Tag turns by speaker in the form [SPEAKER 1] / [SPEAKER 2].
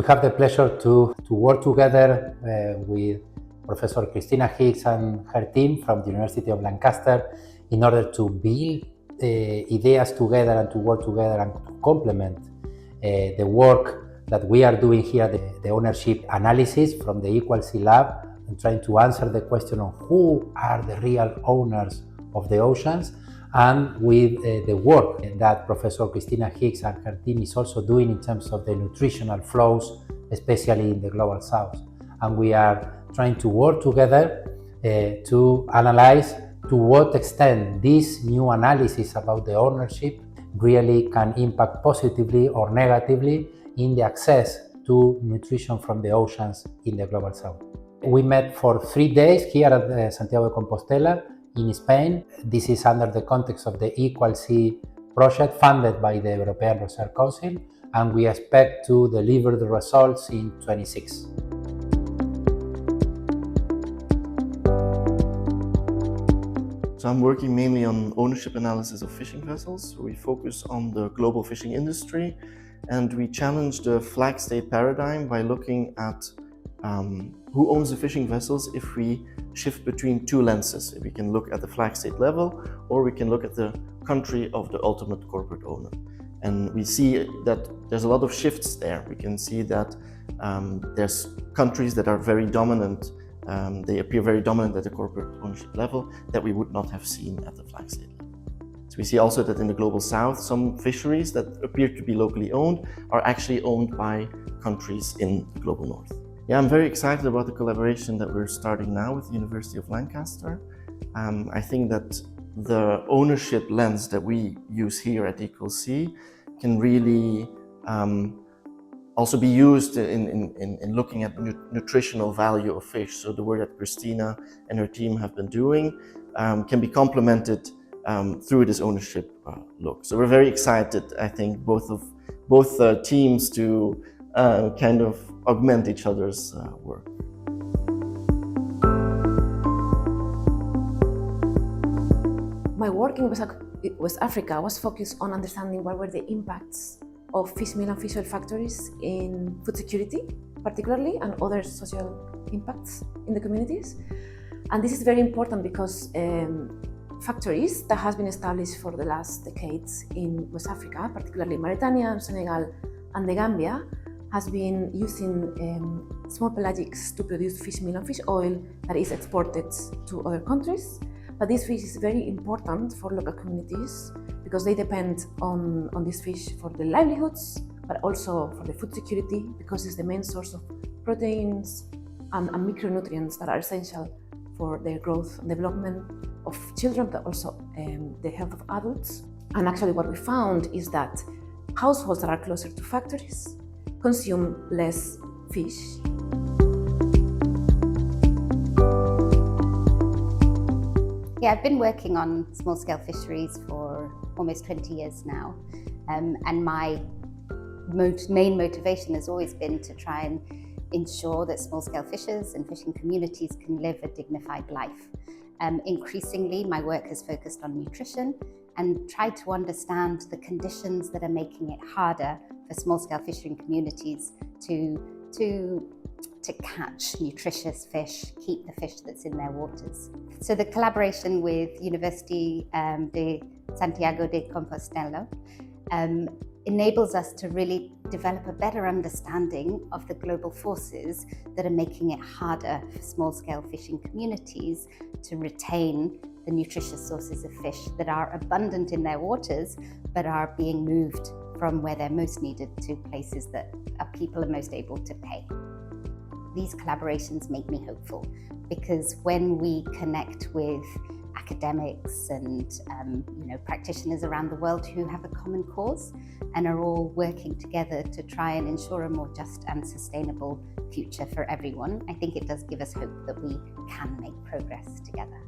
[SPEAKER 1] We have the pleasure to work together with Professor Christina Hicks and her team from the University of Lancaster in order to build ideas together and to work together and to complement the work that we are doing here, the ownership analysis from the EqualSea Lab, and trying to answer the question of who are the real owners of the oceans, and with the work that Professor Christina Hicks and her team is also doing in terms of the nutritional flows, especially in the Global South. And we are trying to work together to analyze to what extent this new analysis about the ownership really can impact positively or negatively in the access to nutrition from the oceans in the Global South. We met for 3 days here at Santiago de Compostela in Spain. This is under the context of the EqualSea project funded by the European Research Council, and we expect to deliver the results in 2026.
[SPEAKER 2] So I'm working mainly on ownership analysis of fishing vessels. We focus on the global fishing industry, and we challenge the flag state paradigm by looking at who owns the fishing vessels if we shift between two lenses. We can look at the flag state level, or we can look at the country of the ultimate corporate owner. And we see that there's a lot of shifts there. We can see that there's countries that are very dominant. They appear very dominant at the corporate ownership level that we would not have seen at the flag state level. So we see also that in the Global South, some fisheries that appear to be locally owned are actually owned by countries in the Global North. Yeah, I'm very excited about the collaboration that we're starting now with the University of Lancaster. I think that the ownership lens that we use here at EqualSea can really also be used in looking at nutritional value of fish. So the work that Cristina and her team have been doing can be complemented through this ownership look. So we're very excited, I think, both teams to kind of augment each other's work.
[SPEAKER 3] My work in West Africa was focused on understanding what were the impacts of fish meal and fish oil factories in food security, particularly, and other social impacts in the communities. And this is very important because factories that has been established for the last decades in West Africa, particularly Mauritania, Senegal, and the Gambia, has been using small pelagics to produce fish meal and fish oil that is exported to other countries. But this fish is very important for local communities because they depend on this fish for their livelihoods, but also for the food security because it's the main source of proteins and micronutrients that are essential for their growth and development of children, but also the health of adults. And actually what we found is that households that are closer to factories consume less fish.
[SPEAKER 4] Yeah, I've been working on small-scale fisheries for almost 20 years now, and my main motivation has always been to try and ensure that small-scale fishers and fishing communities can live a dignified life. Increasingly, my work has focused on nutrition and tried to understand the conditions that are making it harder for small-scale fishing communities to catch nutritious fish, keep the fish that's in their waters. So the collaboration with Universidade de Santiago de Compostela enables us to really develop a better understanding of the global forces that are making it harder for small-scale fishing communities to retain the nutritious sources of fish that are abundant in their waters, but are being moved from where they're most needed to places that people are most able to pay. These collaborations make me hopeful because when we connect with academics and practitioners around the world who have a common cause and are all working together to try and ensure a more just and sustainable future for everyone, I think it does give us hope that we can make progress together.